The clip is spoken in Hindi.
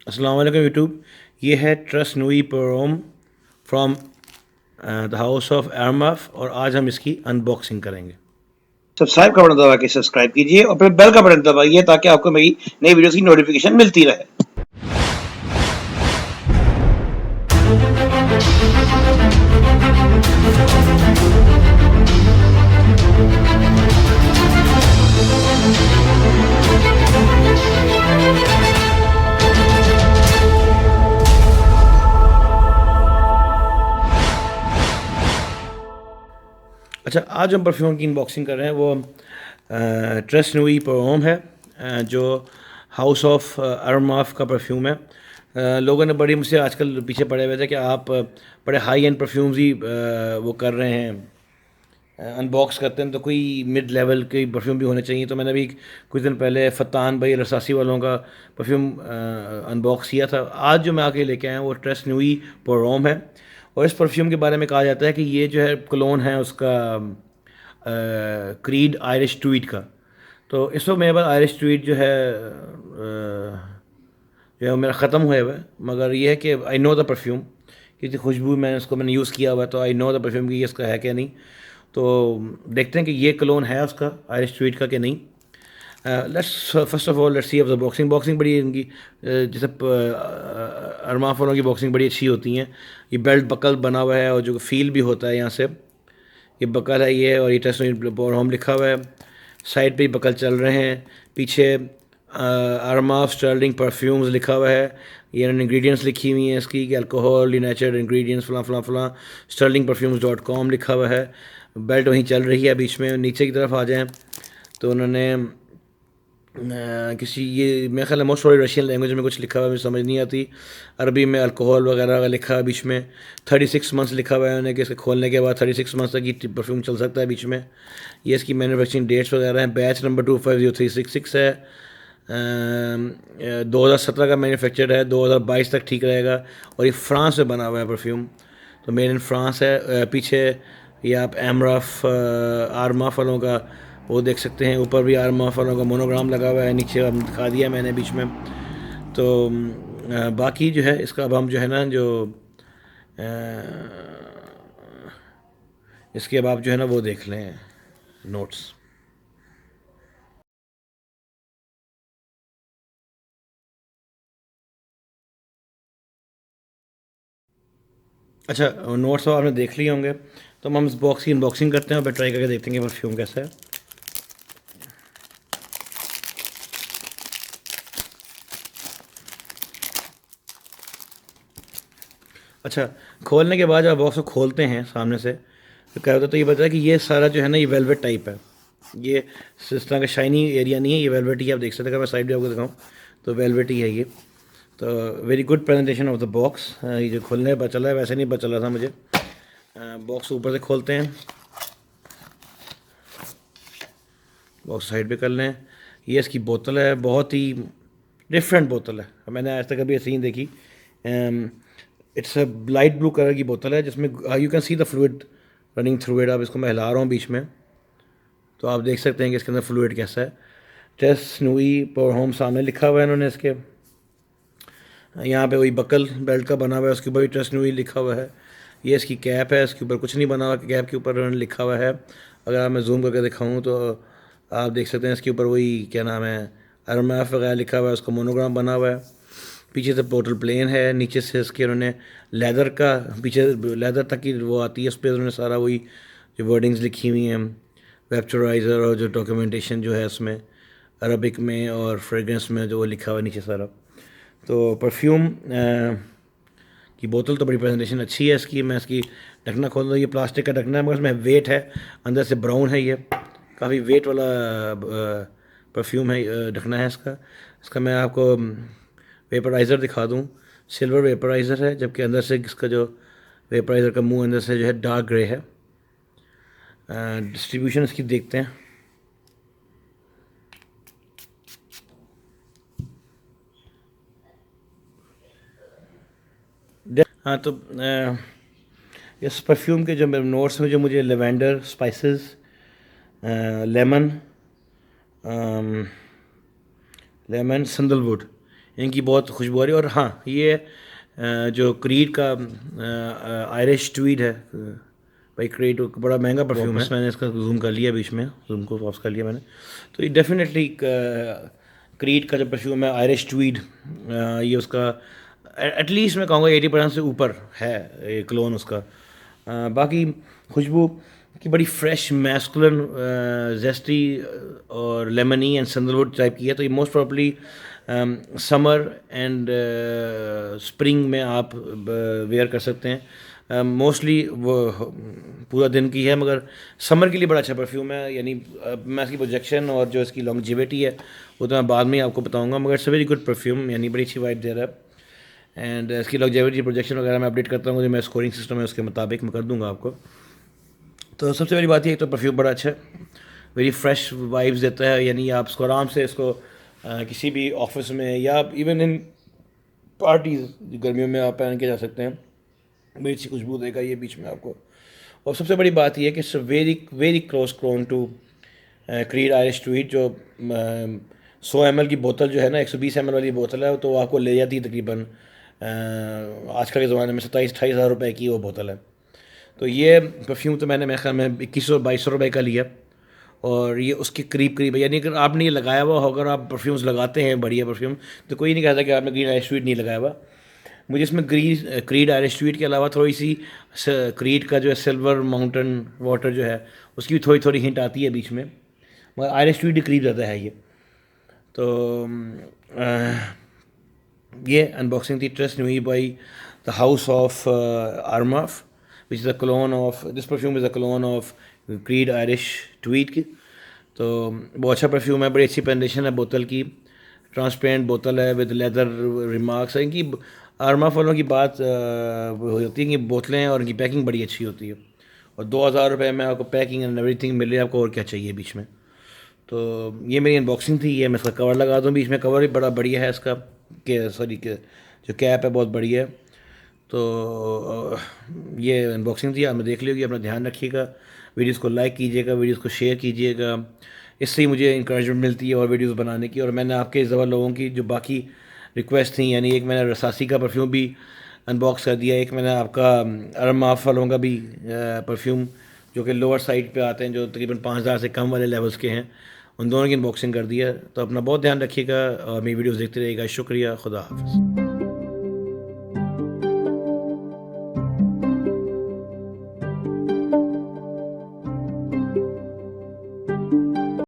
अस्सलाम वालेकुम यूट्यूब। ये है ट्रस्ट नूई परोम from the house of Armaf और आज हम इसकी अनबॉक्सिंग करेंगे। सब्सक्राइब का बटन दबा के सब्सक्राइब कीजिए और फिर बेल का बटन दबाइए ताकि आपको मेरी नई वीडियोस की नोटिफिकेशन मिलती रहे। अच्छा, आज हम परफ्यूम की अनबॉक्सिंग कर रहे हैं। वो ट्रस्ट नूई परोम है, जो हाउस ऑफ एरमफ का परफ्यूम है। लोगों ने बड़ी मुझसे आजकल पीछे पड़े हुए थे कि आप बड़े हाई एंड परफ्यूम्स ही वो कर रहे हैं, अनबॉक्स करते हैं, तो कोई मिड लेवल के परफ्यूम भी होने चाहिए। तो मैंने अभी कुछ दिन पहले फ़त्तान भाई रसासी वालों का परफ्यूम अनबॉक्स किया था। आज जो मैं आके लेके आया हूँ वो ट्रस्ट नूई परोम है। और इस परफ्यूम के बारे में कहा जाता है कि ये जो है क्लोन है उसका क्रीड आयरिश ट्वीट का। तो इस वक्त मेरे पास आयरिश ट्वीट जो है वो मेरा ख़त्म हुआ है, मगर ये है कि आई नो द परफ्यूम, क्योंकि खुशबू मैंने यूज़ किया हुआ है, तो आई नो द परफ्यूम की ये इसका है क्या नहीं। तो देखते हैं कि ये क्लोन है उसका आयरिश ट्वीट का कि नहीं। Let's first of all let's see of the boxing. Boxing बड़ी इनकी जैसे अरमाफ वालों की बॉक्सिंग बड़ी अच्छी होती हैं। ये बेल्ट बकल बना हुआ है और जो फील भी होता है यहाँ से, ये बकल है ये, और ये टेस्ट होम लिखा हुआ है। साइड पे ही बकल चल रहे हैं। पीछे अरमाफ स्टर्लिंग परफ्यूम्स लिखा हुआ है। ये इंग्रेडिएंट्स लिखी हुई हैं इसकी कि अल्कोहल नेचर इंग्रेडिएंट्स फलां फलां फलां, sterlingperfumes.com लिखा हुआ है। बेल्ट वहीं चल रही है बीच में। नीचे की तरफ आ जाएं तो उन्होंने किसी ये मेरे ख्याल है मोस्ट ऑफ रशियन लैंग्वेज में कुछ लिखा हुआ है, मुझे समझ नहीं आती। अरबी में अल्कोहल वगैरह का लिखा है बीच में। 36 मंथ्स लिखा हुआ है उन्हें कि इसके खोलने के बाद 36 मंथ्स तक ये परफ्यूम चल सकता है बीच में। ये इसकी मैन्युफैक्चरिंग डेट्स वगैरह हैं। बैच नंबर 250366 है। 2017 का मैन्युफैक्चर्ड है, 2022 तक ठीक रहेगा। और ये फ्रांस में बना हुआ है परफ्यूम, तो मेड इन फ्रांस है। पीछे ये आप एमरफ आरमाफ वालों का वो देख सकते हैं। ऊपर भी आरमाफ वालों का मोनोग्राम लगा हुआ है, नीचे हम दिखा दिया मैंने बीच में। तो बाकी जो है इसका अब हम जो है ना जो इसके अब आप जो है ना वो देख लें नोट्स। अच्छा, नोट्स अब आपने देख लिए होंगे, तो हम इस बॉक्स की अनबॉक्सिंग करते हैं और ट्राई करके देखते हैं कि परफ्यूम कैसा है। अच्छा, खोलने के बाद जब बॉक्स को खोलते हैं सामने से तो क्या होता है, तो ये बताया कि ये सारा जो है ना ये वेलवेट टाइप है। ये इस तरह का शाइनी एरिया नहीं है, ये वेलवेट ही आप देख सकते हैं। अगर मैं साइड भी आपको दिखाऊँ तो वेलवेट ही है ये। तो very good presentation of the box. ये जो खोलने पता चला है, वैसे नहीं पता चला था मुझे। बॉक्स ऊपर से खोलते हैं, बॉक्स साइड पे कर लें। ये इसकी बोतल है, बहुत ही डिफरेंट बोतल है, मैंने आज तक कभी ऐसी नहीं देखी। It's a light blue colour की बोतल है जिसमें you can see the fluid running through it. अब इसको मैं हिला रहा हूँ बीच में, तो आप देख सकते हैं कि इसके अंदर फ्लूइड कैसा है। टेस्ट नूई पावर होम सामने लिखा हुआ है इन्होंने इसके। यहाँ पे वही बकल बेल्ट का बना हुआ है, उसके ऊपर भी ट्रस्ट नूई लिखा हुआ है। ये इसकी कैप है, इसके ऊपर कुछ नहीं बना हुआ, कैप के ऊपर उन्होंने लिखा हुआ है। अगर मैं जूम करके दिखाऊँ तो आप देख सकते हैं इसके ऊपर वही क्या नाम है अरमैफ वगैरह लिखा हुआ है, उसका मोनोग्राम बना हुआ है। पीछे से टोटल प्लेन है, नीचे से इसके उन्होंने लेदर का, पीछे लेदर तक की वो आती है, उस पर उन्होंने सारा वही जो वर्डिंग्स लिखी हुई हैं वेप्चराइज़र और जो डॉक्यूमेंटेशन जो है उसमें अरबिक में और फ्रेगरेंस में जो वो लिखा हुआ है नीचे सारा। तो परफ्यूम की बोतल तो बड़ी प्रेजेंटेशन अच्छी है इसकी। मैं इसकी ढकना खोल दूँ, ये प्लास्टिक का ढकना है मगर इसमें वेट है, अंदर से ब्राउन है। ये काफ़ी वेट वाला परफ्यूम है, ढकना है इसका। इसका मैं आपको वेपराइज़र दिखा दूँ, सिल्वर वेपराइज़र है, जबकि अंदर से इसका जो वेपराइज़र का मुंह अंदर से जो है डार्क ग्रे है। डिस्ट्रीब्यूशन इसकी देखते हैं। हाँ, तो इस परफ्यूम के जो नोट्स में जो मुझे lavender, spices, lemon, lemon, sandalwood, इनकी बहुत खुशबू आ रही है। और हाँ, ये जो क्रीड का आयरिश ट्वीड है, भाई क्रीड बड़ा महंगा परफ्यूम है। मैंने इसका जूम कर लिया, बीच में जूम को वापस कर लिया मैंने। तो ये डेफिनेटली क्रीड का जो परफ्यूम है आयरिश ट्वीड, ये उसका एटलीस्ट मैं कहूँगा 80% से ऊपर है ये क्लोन उसका। बाकी खुशबू की बड़ी फ्रेश मैस्कुलिन जेस्टी और लेमनी एंड सैंडलवुड टाइप की है। तो ये most probably summer and spring में आप वेयर कर सकते हैं। मोस्टली वो पूरा दिन की है, मगर समर के लिए बड़ा अच्छा परफ्यूम है। यानी मैं इसकी प्रोजेक्शन और जो इसकी लॉन्गजिविटी है वो तो मैं बाद में ही आपको बताऊंगा, मगर it's a very good perfume, यानी बड़ी अच्छी वाइब दे रहा है। एंड इसकी लॉन्गजिविटी प्रोजेक्शन वगैरह मैं अपडेट करता हूँ, जो मैं स्कोरिंग सिस्टम है उसके मुताबिक मैं कर दूंगा आपको। तो सबसे बड़ी बात ये तो परफ्यूम बड़ा अच्छा है, वेरी फ्रेश वाइब्स देता है। यानी आप इसको आराम से इसको किसी भी ऑफिस में या इवन इन पार्टीज गर्मियों में आप पहन के जा सकते हैं। बड़ी अच्छी खुशबू देगा ये बीच में आपको। और सबसे बड़ी बात यह है कि it's very very close clone to Creed Irish Tweed. जो 100 ml की बोतल जो है ना, 120 ml वाली बोतल है, तो वो आपको ले जाती है तकरीबन आजकल के ज़माने में 27-28 हज़ार रुपये की वो बोतल है। तो ये परफ्यूम तो मैंने मेरे ख्याल में 2100-2200 रुपये का लिया, और ये उसके करीब करीब है। यानी अगर आपने ये लगाया हुआ हो, अगर आप परफ्यूम्स लगाते हैं बढ़िया परफ्यूम, तो कोई नहीं कहता कि आपने ग्रीन आयरिश ट्वीड नहीं लगाया हुआ। मुझे इसमें क्रीड आयरिश ट्वीड के अलावा थोड़ी सी क्रीड का जो है सिल्वर माउंटेन वाटर जो है उसकी भी थोड़ी थोड़ी हिंट आती है बीच में, मगर आयरिश ट्वीड करीब ज़्यादा है ये। तो ये अनबॉक्सिंग थी trust new by the house of Armaf, which is the clone of this perfume is the clone of Creed Irish Tweed की। तो बहुत अच्छा परफ्यूम है, बड़ी अच्छी प्रेजेंटेशन है बोतल की, ट्रांसपेरेंट बोतल है विद लेदर रिमार्क्स है। इनकी आर्मा वालों की बात होती है कि बोतलें और इनकी पैकिंग बड़ी अच्छी होती है, और 2000 रुपये में आपको पैकिंग एंड एवरीथिंग मिल रही है, आपको और क्या चाहिए बीच में। तो ये मेरी अनबॉक्सिंग थी। ये मैं इसका कवर लगा दूँ बीच में, कवर भी बड़ा बढ़िया है इसका, के सॉरी के जो कैप है बहुत बढ़िया है। तो ये अनबॉक्सिंग थी, आपने देख ली होगी। अपना ध्यान रखिएगा, वीडियोज़ को लाइक कीजिएगा, वीडियोज़ को शेयर कीजिएगा, इससे ही मुझे इंकरेजमेंट मिलती है और वीडियोज़ बनाने की। और मैंने आपके इस दफ़ा लोगों की जो बाकी रिक्वेस्ट थी, यानी एक मैंने रसासी का परफ्यूम भी अनबॉक्स कर दिया, एक मैंने आपका अरमाफ वालों का भी परफ्यूम जो कि लोअर साइड पे आते हैं, जो तकरीबन 5000 से कम वाले लेवल्स के हैं, उन दोनों की अनबॉक्सिंग कर दिया। तो अपना बहुत ध्यान रखिएगा और मेरी वीडियोज़ देखते रहिएगा। शुक्रिया, खुदा हाफ़िज़।